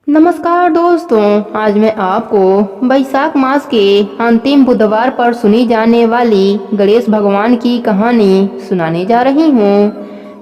नमस्कार दोस्तों, आज मैं आपको वैशाख मास के अंतिम बुधवार पर सुनी जाने वाली गणेश भगवान की कहानी सुनाने जा रही हूँ।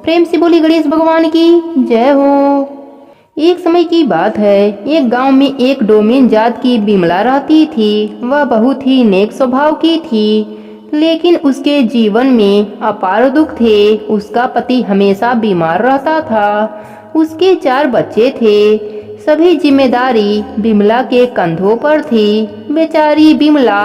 प्रेम से बोली गणेश भगवान की जय हो। एक समय की बात है, एक गांव में एक डोमिन जात की बिमला रहती थी। वह बहुत ही नेक स्वभाव की थी, लेकिन उसके जीवन में अपार दुख थे। उसका पति हमेशा बीमार रहता था। उसके 4 बच्चे थे। सभी जिम्मेदारी बिमला के कंधों पर थी। बेचारी बिमला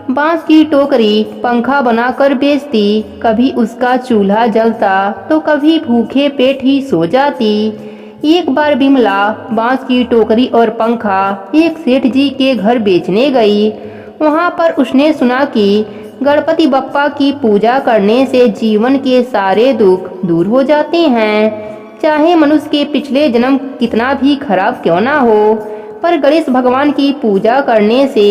बांस की टोकरी पंखा बनाकर बेचती। कभी उसका चूल्हा जलता तो कभी भूखे पेट ही सो जाती। एक बार बिमला बांस की टोकरी और पंखा एक सेठ जी के घर बेचने गई। वहां पर उसने सुना कि गणपति बप्पा की पूजा करने से जीवन के सारे दुख दूर हो जाते हैं। चाहे मनुष्य के पिछले जन्म कितना भी खराब क्यों ना हो, पर गणेश भगवान की पूजा करने से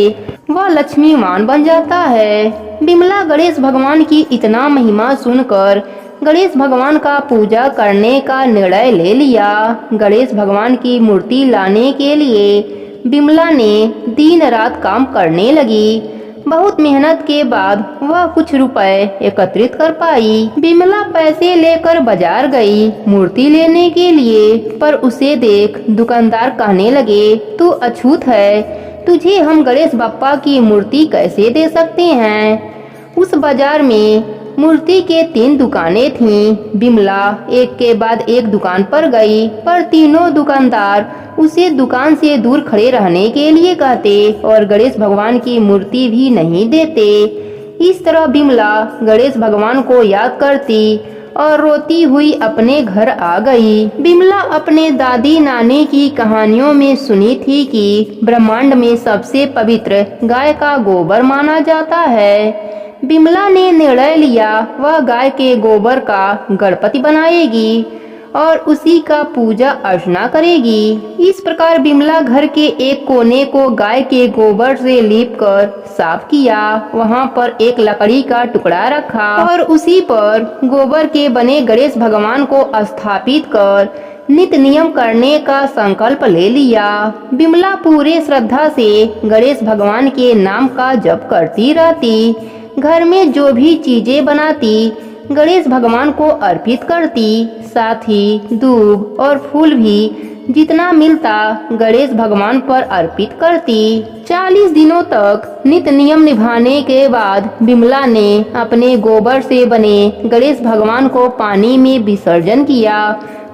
वह लक्ष्मीवान बन जाता है। बिमला गणेश भगवान की इतना महिमा सुनकर गणेश भगवान का पूजा करने का निर्णय ले लिया। गणेश भगवान की मूर्ति लाने के लिए बिमला ने दिन रात काम करने लगी। बहुत मेहनत के बाद वह कुछ रुपए एकत्रित कर पाई। बिमला पैसे लेकर बाजार गई मूर्ति लेने के लिए, पर उसे देख दुकानदार कहने लगे, तू अछूत है, तुझे हम गणेश बप्पा की मूर्ति कैसे दे सकते हैं। उस बाजार में मूर्ति के 3 दुकानें थीं। बिमला एक के बाद एक दुकान पर गई, पर तीनों दुकानदार उसे दुकान से दूर खड़े रहने के लिए कहते और गणेश भगवान की मूर्ति भी नहीं देते। इस तरह बिमला गणेश भगवान को याद करती और रोती हुई अपने घर आ गई। बिमला अपने दादी नानी की कहानियों में सुनी थी कि ब्रह्मांड में सबसे पवित्र गाय का गोबर माना जाता है। बिमला ने निर्णय लिया, वह गाय के गोबर का गणपति बनाएगी और उसी का पूजा अर्चना करेगी। इस प्रकार बिमला घर के एक कोने को गाय के गोबर से लीपकर साफ किया। वहां पर एक लकड़ी का टुकड़ा रखा और उसी पर गोबर के बने गणेश भगवान को स्थापित कर नित्य नियम करने का संकल्प ले लिया। बिमला पूरे श्रद्धा से गणेश भगवान के नाम का जप करती रहती। घर में जो भी चीजें बनाती गणेश भगवान को अर्पित करती। साथ ही दूब और फूल भी जितना मिलता गणेश भगवान पर अर्पित करती। 40 दिनों तक नित्य नियम निभाने के बाद बिमला ने अपने गोबर से बने गणेश भगवान को पानी में विसर्जन किया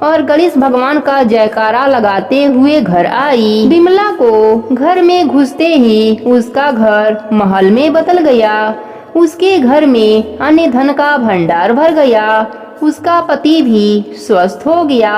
और गणेश भगवान का जयकारा लगाते हुए घर आई। बिमला को घर में घुसते ही उसका घर महल में बदल गया। उसके घर में अन्य धन का भंडार भर गया। उसका पति भी स्वस्थ हो गया।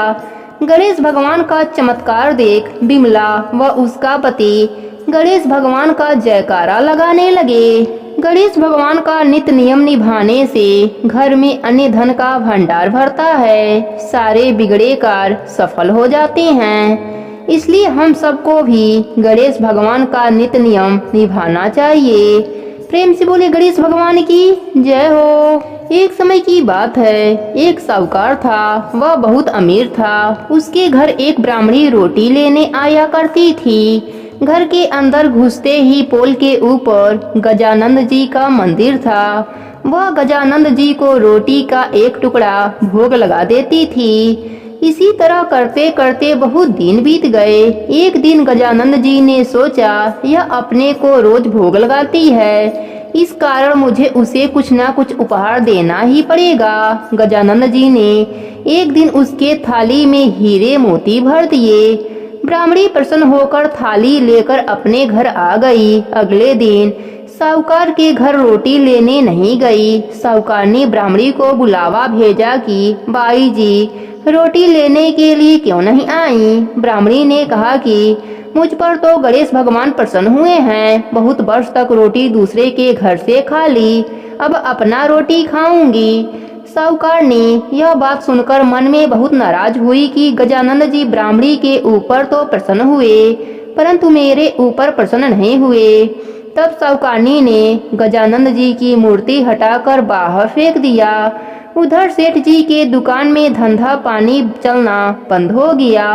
गणेश भगवान का चमत्कार देख बिमला व उसका पति गणेश भगवान का जयकारा लगाने लगे। गणेश भगवान का नित्य नियम निभाने से घर में अन्य धन का भंडार भरता है। सारे बिगड़े कार्य सफल हो जाते हैं। इसलिए हम सबको भी गणेश भगवान का नित्य नियम निभाना चाहिए। प्रेम से बोले गणेश भगवान की जय हो। एक समय की बात है, एक साहूकार था। वह बहुत अमीर था। उसके घर एक ब्राह्मणी रोटी लेने आया करती थी। घर के अंदर घुसते ही पोल के ऊपर गजानंद जी का मंदिर था। वह गजानंद जी को रोटी का एक टुकड़ा भोग लगा देती थी। इसी तरह करते करते बहुत दिन बीत गए। एक दिन गजानंद जी ने सोचा, यह अपने को रोज भोग लगाती है, इस कारण मुझे उसे कुछ ना कुछ उपहार देना ही पड़ेगा। गजानंद जी ने एक दिन उसके थाली में हीरे मोती भर दिए। ब्राह्मणी प्रसन्न होकर थाली लेकर अपने घर आ गई। अगले दिन साहूकार के घर रोटी लेने नहीं गई। साहूकार ने ब्राह्मणी को बुलावा भेजा कि बाई जी रोटी लेने के लिए क्यों नहीं आई। ब्राह्मणी ने कहा कि मुझ पर तो गणेश भगवान प्रसन्न हुए हैं। बहुत वर्ष तक रोटी दूसरे के घर से खा ली, अब अपना रोटी खाऊंगी। साहूकार ने यह बात सुनकर मन में बहुत नाराज हुई कि गजानंद जी ब्राह्मणी के ऊपर तो प्रसन्न हुए, परंतु मेरे ऊपर प्रसन्न नहीं हुए। तब साहूकारनी ने गजानंद जी की मूर्ति हटाकर बाहर फेंक दिया। उधर सेठ जी के दुकान में धंधा पानी चलना बंद हो गया।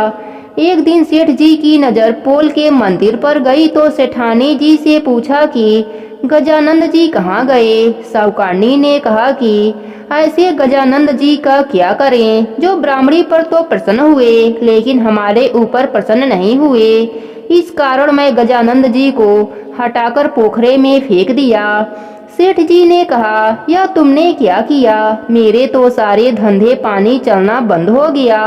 एक दिन सेठ जी की नजर पोल के मंदिर पर गई तो सेठानी जी से पूछा कि गजानंद जी कहाँ गए। साहूकारनी ने कहा कि ऐसे गजानंद जी का क्या करें, जो ब्राह्मणी पर तो प्रसन्न हुए लेकिन हमारे ऊपर प्रसन्न नहीं हुए। इस कारण मैं गजानंद जी को हटाकर पोखरे में फेंक दिया। सेठ जी ने कहा, यह तुमने क्या किया? मेरे तो सारे धंधे पानी चलना बंद हो गया।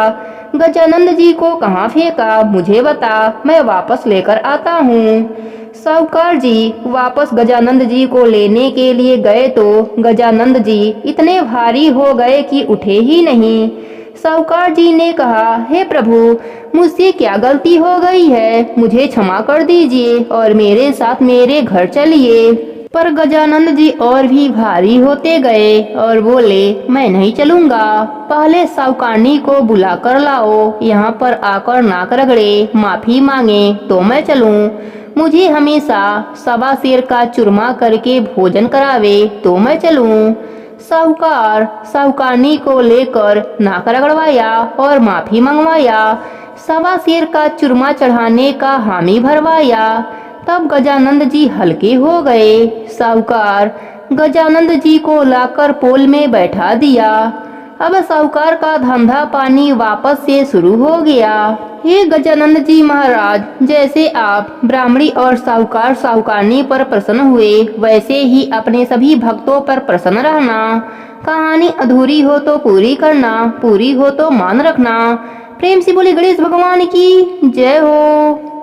गजानंद जी को कहाँ फेंका, मुझे बता, मैं वापस लेकर आता हूँ। साहूकार जी वापस गजानंद जी को लेने के लिए गए तो गजानंद जी इतने भारी हो गए कि उठे ही नहीं। साहूकार जी ने कहा, हे प्रभु, मुझसे क्या गलती हो गई है, मुझे क्षमा कर दीजिए और मेरे साथ मेरे घर चलिए। पर गजानंद जी और भी भारी होते गए और बोले, मैं नहीं चलूंगा, पहले साहूकारनी को बुला कर लाओ, यहाँ पर आकर नाक रगड़े माफी मांगे तो मैं चलूं। मुझे हमेशा सवा सेर का चूरमा करके भोजन करावे तो मैं चलूं। साहूकार साहूकारनी को लेकर नाक रगड़वाया और माफी मंगवाया, सवा सेर का चूरमा चढ़ाने का हामी भरवाया। तब गजानंद जी हल्के हो गए। साहूकार गजानंद जी को लाकर पोल में बैठा दिया। अब साहूकार का धंधा पानी वापस से शुरू हो गया। हे गजानंद जी महाराज, जैसे आप ब्राह्मणी और साहूकार साहूकारनी पर प्रसन्न हुए, वैसे ही अपने सभी भक्तों पर प्रसन्न रहना। कहानी अधूरी हो तो पूरी करना, पूरी हो तो मान रखना। प्रेम से बोले गणेश भगवान की जय हो।